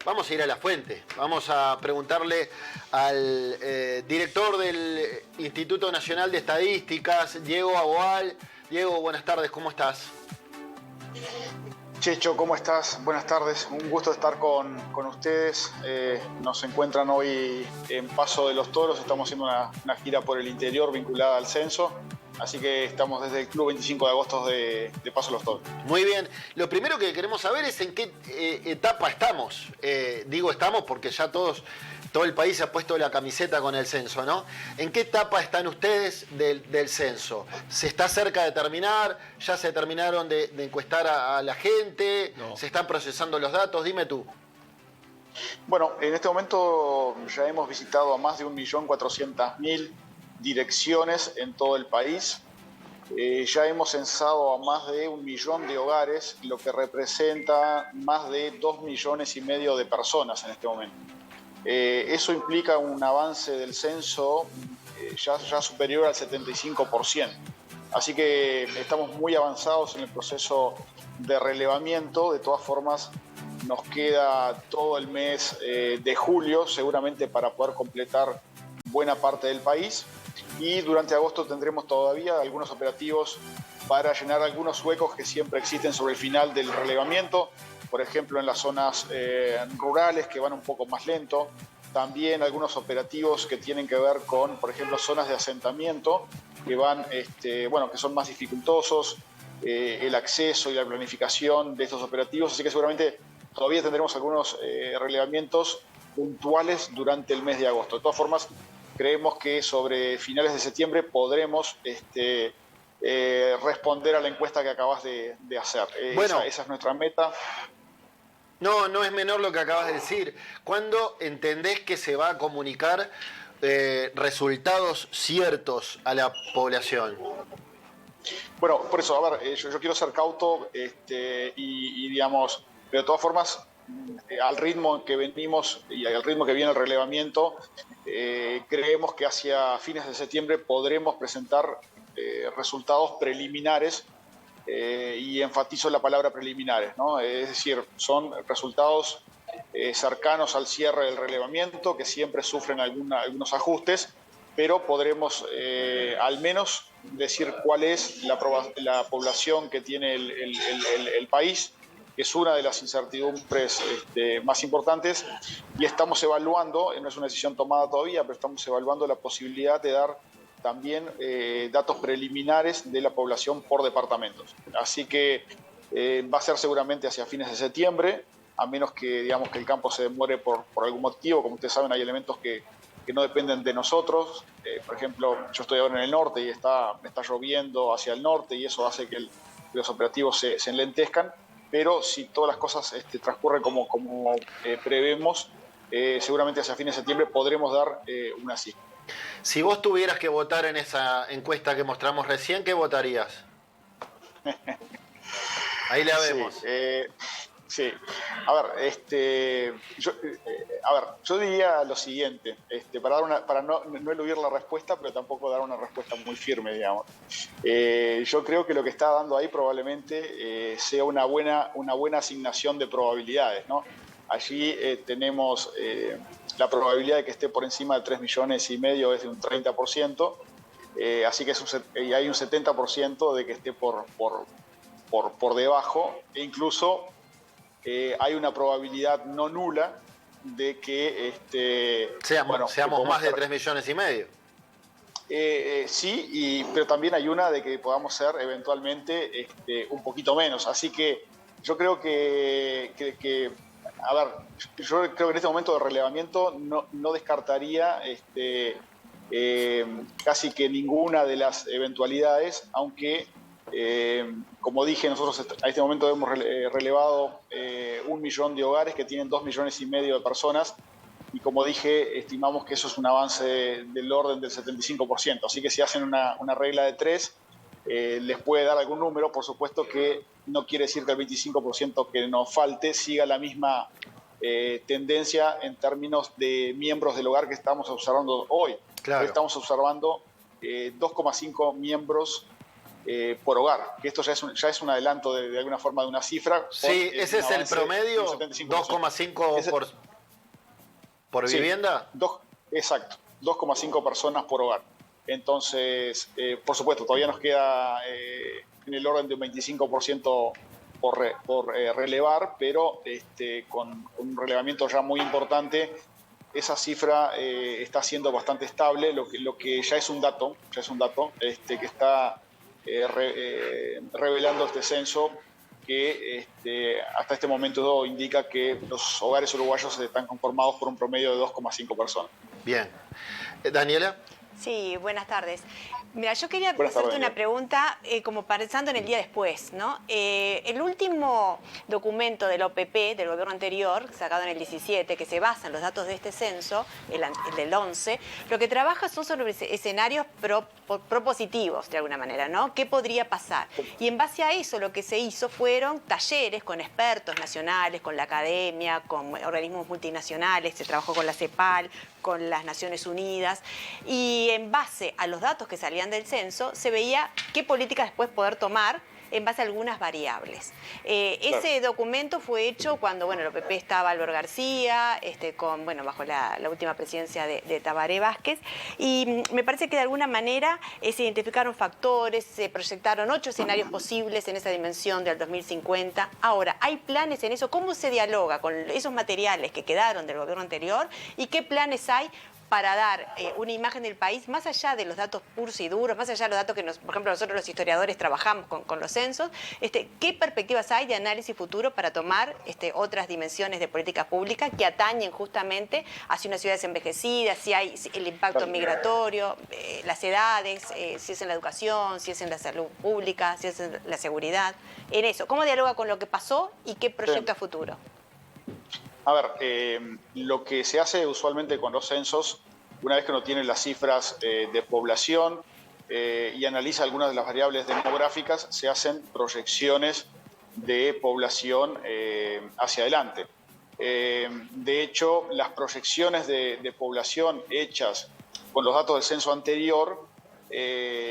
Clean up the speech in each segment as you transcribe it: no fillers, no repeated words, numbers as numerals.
vamos a ir a la fuente. Vamos a preguntarle al director del Instituto Nacional de Estadísticas, Diego Aboal. Diego, buenas tardes, ¿cómo estás? Checho, ¿cómo estás? Buenas tardes, un gusto estar con ustedes. Nos encuentran hoy en Paso de los Toros, estamos haciendo una gira por el interior vinculada al censo, así que estamos desde el Club 25 de Agosto de Paso de los Toros. Muy bien, lo primero que queremos saber es en qué etapa estamos. Digo estamos porque ya todo el país se ha puesto la camiseta con el censo, ¿no? ¿En qué etapa están ustedes del censo? ¿Se está cerca de terminar? ¿Ya se terminaron de encuestar a la gente? No. ¿Se están procesando los datos? Dime tú. Bueno, en este momento ya hemos visitado a más de 1.400.000 direcciones en todo el país. Ya hemos censado a más de 1 millón de hogares, lo que representa más de 2,5 millones de personas en este momento. Eso implica un avance del censo ya superior al 75%. Así que estamos muy avanzados en el proceso de relevamiento. De todas formas, nos queda todo el mes de julio, seguramente para poder completar buena parte del país. Y durante agosto tendremos todavía algunos operativos para llenar algunos huecos que siempre existen sobre el final del relevamiento. Por ejemplo, en las zonas rurales que van un poco más lento. También algunos operativos que tienen que ver con, por ejemplo, zonas de asentamiento que van, que son más dificultosos, el acceso y la planificación de estos operativos. Así que seguramente todavía tendremos algunos relevamientos puntuales durante el mes de agosto. De todas formas, creemos que sobre finales de septiembre podremos responder a la encuesta que acabas de hacer. Bueno. Esa es nuestra meta. No es menor lo que acabas de decir. ¿Cuándo entendés que se va a comunicar resultados ciertos a la población? Bueno, por eso, a ver, yo quiero ser cauto digamos, pero de todas formas, al ritmo que venimos y al ritmo que viene el relevamiento, creemos que hacia fines de septiembre podremos presentar resultados preliminares. Y enfatizo la palabra preliminares, ¿no? Es decir, son resultados cercanos al cierre del relevamiento, que siempre sufren algunos ajustes, pero podremos al menos decir cuál es la población que tiene el país, que es una de las incertidumbres más importantes, y estamos evaluando, no es una decisión tomada todavía, pero estamos evaluando la posibilidad de dar también datos preliminares de la población por departamentos. Así que va a ser seguramente hacia fines de septiembre, a menos que, digamos, que el campo se demore por algún motivo. Como ustedes saben, hay elementos que no dependen de nosotros. Por ejemplo, yo estoy ahora en el norte y está lloviendo hacia el norte y eso hace que los operativos se enlentezcan. Pero si todas las cosas transcurren como prevemos, seguramente hacia fines de septiembre podremos dar una cifra. Si vos tuvieras que votar en esa encuesta que mostramos recién, ¿qué votarías? Ahí la vemos. Sí. A ver, yo diría lo siguiente, para no eludir la respuesta, pero tampoco dar una respuesta muy firme, digamos. Yo creo que lo que está dando ahí probablemente sea una buena asignación de probabilidades, ¿no? Allí tenemos la probabilidad de que esté por encima de 3,5 millones es de un 30%, así que y hay un 70% de que esté por debajo, e incluso hay una probabilidad no nula de que seamos más de 3,5 millones. Sí, pero también hay una de que podamos ser eventualmente un poquito menos. Así que yo creo que a ver, yo creo que en este momento de relevamiento no descartaría casi que ninguna de las eventualidades, aunque como dije, nosotros a este momento hemos relevado 1 millón de hogares que tienen 2,5 millones de personas, y como dije, estimamos que eso es un avance del orden del 75%. Así que si hacen una regla de 3, les puede dar algún número. Por supuesto que no quiere decir que el 25% que nos falte siga la misma tendencia en términos de miembros del hogar que estamos observando hoy. Claro. Hoy estamos observando 2,5 miembros por hogar, que esto ya es un adelanto de alguna forma de una cifra. Sí, ese es el promedio, 2,5 por sí, vivienda. Exacto, 2,5 personas por hogar. Entonces, por supuesto, todavía nos queda en el orden de un 25% por relevar, pero con un relevamiento ya muy importante, esa cifra está siendo bastante estable, lo que ya es un dato, que está revelando este censo, que hasta este momento indica que los hogares uruguayos están conformados por un promedio de 2,5 personas. Bien. Daniela. Sí, buenas tardes. Mira, yo quería Buenas hacerte tardes, una pregunta como pensando en el día después, ¿no? El último documento del OPP, del gobierno anterior, sacado en el 17, que se basa en los datos de este censo, el del 11, lo que trabaja son sobre escenarios propositivos, de alguna manera, ¿no? ¿Qué podría pasar? Y en base a eso lo que se hizo fueron talleres con expertos nacionales, con la academia, con organismos multinacionales, se trabajó con la CEPAL, con las Naciones Unidas, y en base a los datos que salían del censo, se veía qué políticas después poder tomar en base a algunas variables. Ese documento fue hecho cuando, bueno, el OPP estaba Álvaro García, bajo la última presidencia de Tabaré Vázquez, y me parece que de alguna manera se identificaron factores, se proyectaron 8 escenarios posibles en esa dimensión del 2050. Ahora, ¿hay planes en eso? ¿Cómo se dialoga con esos materiales que quedaron del gobierno anterior y qué planes hay para dar una imagen del país, más allá de los datos puros y duros, más allá de los datos que, por ejemplo, nosotros los historiadores trabajamos con los censos? ¿Qué perspectivas hay de análisis futuro para tomar otras dimensiones de política pública que atañen justamente hacia unas ciudades envejecidas, si hay el impacto migratorio, las edades, si es en la educación, si es en la salud pública, si es en la seguridad? En eso, ¿cómo dialoga con lo que pasó y qué proyecta a futuro? A ver, lo que se hace usualmente con los censos, una vez que uno tiene las cifras de población y analiza algunas de las variables demográficas, se hacen proyecciones de población hacia adelante. De hecho, las proyecciones de población hechas con los datos del censo anterior,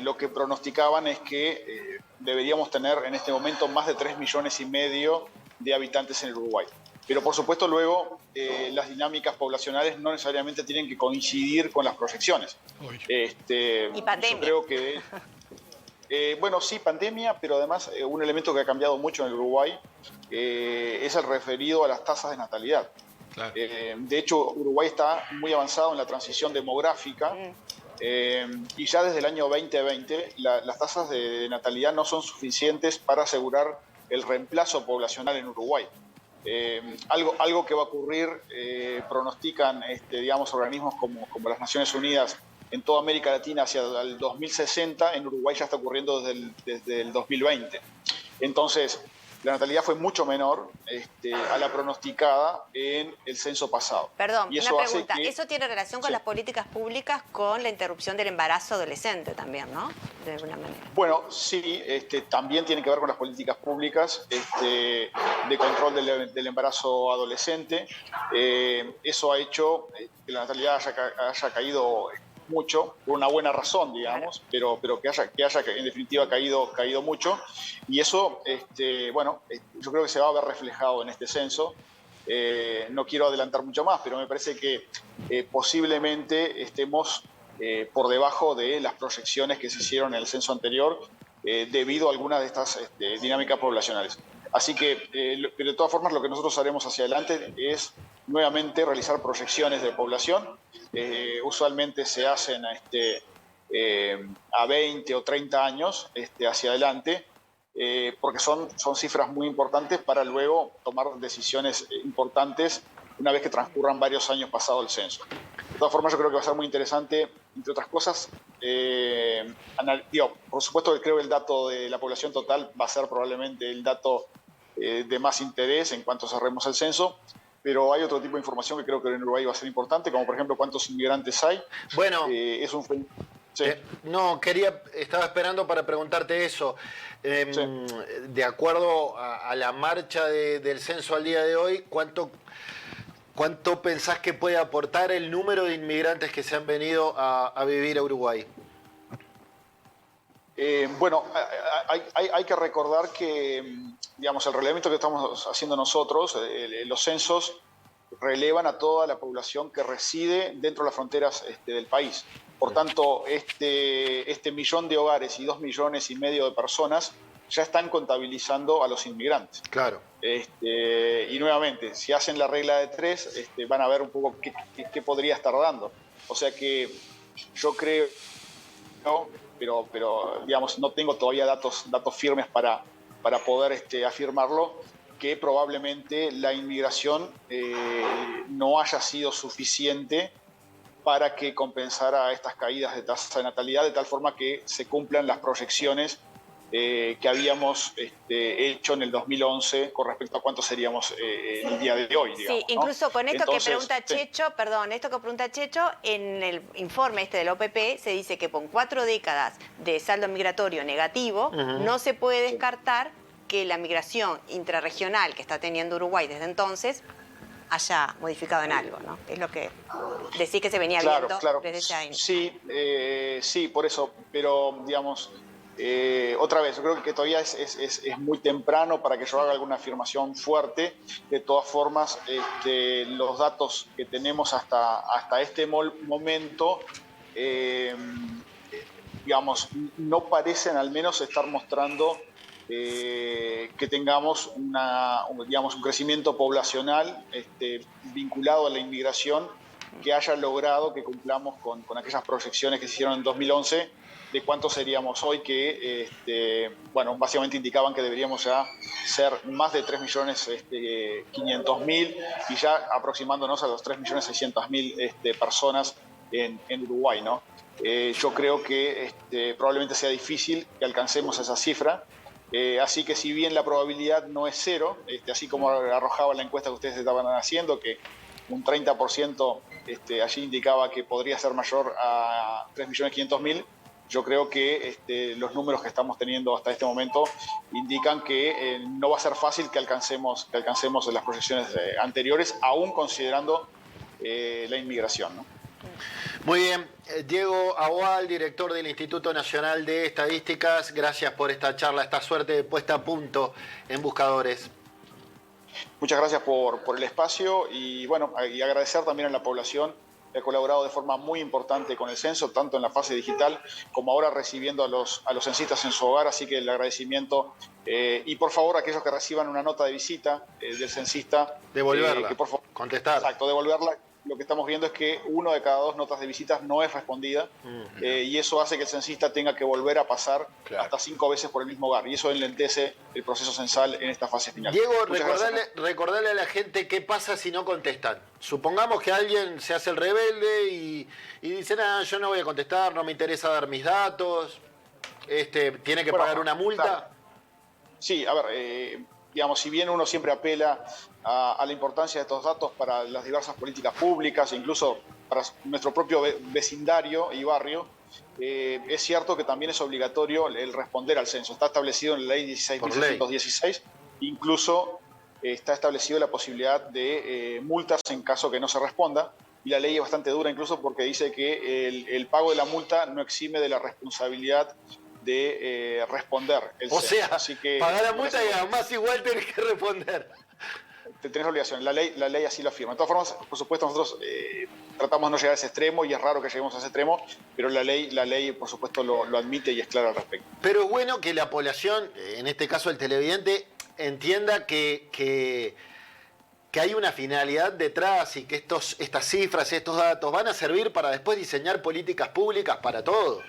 lo que pronosticaban es que deberíamos tener en este momento más de 3,5 millones de habitantes en el Uruguay. Pero por supuesto luego las dinámicas poblacionales no necesariamente tienen que coincidir con las proyecciones. Y pandemia. Yo creo que, bueno, sí, pandemia, pero además un elemento que ha cambiado mucho en el Uruguay es el referido a las tasas de natalidad. Claro. De hecho, Uruguay está muy avanzado en la transición demográfica y ya desde el año 2020 las tasas de natalidad no son suficientes para asegurar el reemplazo poblacional en Uruguay. Algo que va a ocurrir, pronostican digamos, organismos como las Naciones Unidas en toda América Latina hacia el 2060, en Uruguay ya está ocurriendo desde el 2020. Entonces, la natalidad fue mucho menor a la pronosticada en el censo pasado. Perdón, y una pregunta. ¿Eso tiene relación con las políticas públicas, con la interrupción del embarazo adolescente también, no? De alguna manera. Bueno, sí, también tiene que ver con las políticas públicas de control del embarazo adolescente. Eso ha hecho que la natalidad haya caído mucho, por una buena razón, digamos, pero que haya en definitiva caído mucho. Y eso, yo creo que se va a ver reflejado en este censo. No quiero adelantar mucho más, pero me parece que posiblemente estemos por debajo de las proyecciones que se hicieron en el censo anterior debido a algunas de estas dinámicas poblacionales. Así que, pero de todas formas, lo que nosotros haremos hacia adelante es nuevamente realizar proyecciones de población. Usualmente se hacen a 20 o 30 años hacia adelante, porque son cifras muy importantes para luego tomar decisiones importantes una vez que transcurran varios años pasado el censo. De todas formas, yo creo que va a ser muy interesante, entre otras cosas, por supuesto que creo que el dato de la población total va a ser probablemente el dato de más interés en cuanto cerremos el censo, pero hay otro tipo de información que creo que en Uruguay va a ser importante, como por ejemplo cuántos inmigrantes hay. Bueno, sí. Estaba esperando para preguntarte eso. Sí. De acuerdo a la marcha del censo al día de hoy, ¿cuánto pensás que puede aportar el número de inmigrantes que se han venido a vivir a Uruguay? Bueno, hay que recordar que, digamos, el relevamiento que estamos haciendo nosotros, los censos relevan a toda la población que reside dentro de las fronteras del país. Por tanto, este millón de hogares y 2,5 millones de personas ya están contabilizando a los inmigrantes. Claro. Y nuevamente, si hacen la regla de 3, van a ver un poco qué podría estar dando. O sea que yo creo, ¿no? pero digamos, no tengo todavía datos firmes para poder afirmarlo, que probablemente la inmigración no haya sido suficiente para que compensara estas caídas de tasa de natalidad, de tal forma que se cumplan las proyecciones que habíamos hecho en el 2011 con respecto a cuántos seríamos en el día de hoy, digamos, sí, incluso ¿no? con esto Entonces, que pregunta Checho, perdón, esto que pregunta Checho, en el informe del OPP se dice que con 4 décadas de saldo migratorio negativo, no se puede descartar que la migración intrarregional que está teniendo Uruguay desde entonces haya modificado en algo, ¿no? Es lo que decís que se venía viendo desde ese año. Sí, sí, por eso, pero digamos, otra vez, yo creo que todavía es muy temprano para que yo haga alguna afirmación fuerte. De todas formas, los datos que tenemos hasta este momento, digamos, no parecen al menos estar mostrando que tengamos digamos, un crecimiento poblacional vinculado a la inmigración que haya logrado que cumplamos con aquellas proyecciones que se hicieron en 2011 de cuántos seríamos hoy, que bueno, básicamente indicaban que deberíamos ya ser más de 3.500.000 y ya aproximándonos a los 3.600.000 personas en Uruguay, ¿no? Yo creo que probablemente sea difícil que alcancemos esa cifra. Así que si bien la probabilidad no es cero, así como arrojaba la encuesta que ustedes estaban haciendo, que un 30% allí indicaba que podría ser mayor a 3.500.000, yo creo que los números que estamos teniendo hasta este momento indican que no va a ser fácil que alcancemos las proyecciones anteriores, aún considerando la inmigración, ¿no? Muy bien, Diego Agual, director del Instituto Nacional de Estadísticas, gracias por esta charla, esta suerte de puesta a punto en Buscadores. Muchas gracias por el espacio y bueno, y agradecer también a la población que ha colaborado de forma muy importante con el censo, tanto en la fase digital como ahora recibiendo a los censistas en su hogar, así que el agradecimiento y por favor aquellos que reciban una nota de visita del censista, devolverla, que por favor, contestar. Exacto, devolverla. Lo que estamos viendo es que 1 de cada 2 notas de visitas no es respondida y eso hace que el censista tenga que volver a pasar hasta 5 veces por el mismo hogar y eso enlentece el proceso censal en esta fase final. Diego, recordarle a la gente qué pasa si no contestan. Supongamos que alguien se hace el rebelde y dice, yo no voy a contestar, no me interesa dar mis datos, tiene que pagar una multa. Claro. Sí, a ver, digamos, si bien uno siempre apela a la importancia de estos datos para las diversas políticas públicas, incluso para nuestro propio vecindario y barrio, es cierto que también es obligatorio el responder al censo. Está establecido en la ley 16.616, incluso está establecido la posibilidad de multas en caso que no se responda, y la ley es bastante dura incluso porque dice que el pago de la multa no exime de la responsabilidad de responder el censo. O sea, así que, pagar la multa y además igual tenés que responder. Tenés obligación, la ley así lo afirma. De todas formas, por supuesto, nosotros tratamos de no llegar a ese extremo y es raro que lleguemos a ese extremo, pero la ley por supuesto, lo admite y es clara al respecto. Pero es bueno que la población, en este caso el televidente, entienda que hay una finalidad detrás y que estas cifras, estos datos van a servir para después diseñar políticas públicas para todos.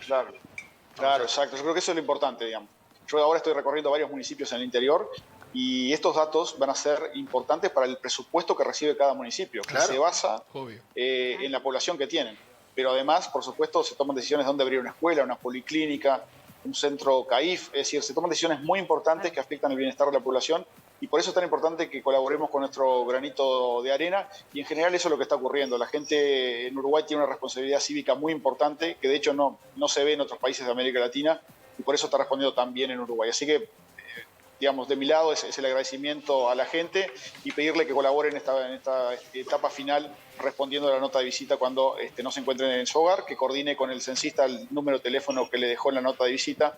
Claro, exacto. Yo creo que eso es lo importante, digamos. Yo ahora estoy recorriendo varios municipios en el interior y estos datos van a ser importantes para el presupuesto que recibe cada municipio, que se basa en la población que tienen. Pero además, por supuesto, se toman decisiones de dónde abrir una escuela, una policlínica, un centro CAIF, es decir, se toman decisiones muy importantes que afectan el bienestar de la población y por eso es tan importante que colaboremos con nuestro granito de arena y en general eso es lo que está ocurriendo. La gente en Uruguay tiene una responsabilidad cívica muy importante que de hecho no se ve en otros países de América Latina y por eso está respondiendo tan bien en Uruguay. Así que, digamos, de mi lado es el agradecimiento a la gente y pedirle que colaboren en esta etapa final respondiendo a la nota de visita cuando no se encuentren en su hogar, que coordine con el censista el número de teléfono que le dejó en la nota de visita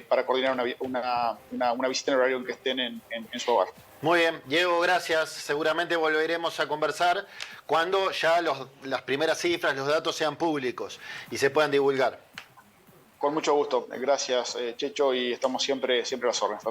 para coordinar una visita en horario en que estén en su hogar. Muy bien, Diego, gracias. Seguramente volveremos a conversar cuando ya las primeras cifras, los datos sean públicos y se puedan divulgar. Con mucho gusto. Gracias, Checho, y estamos siempre a las órdenes.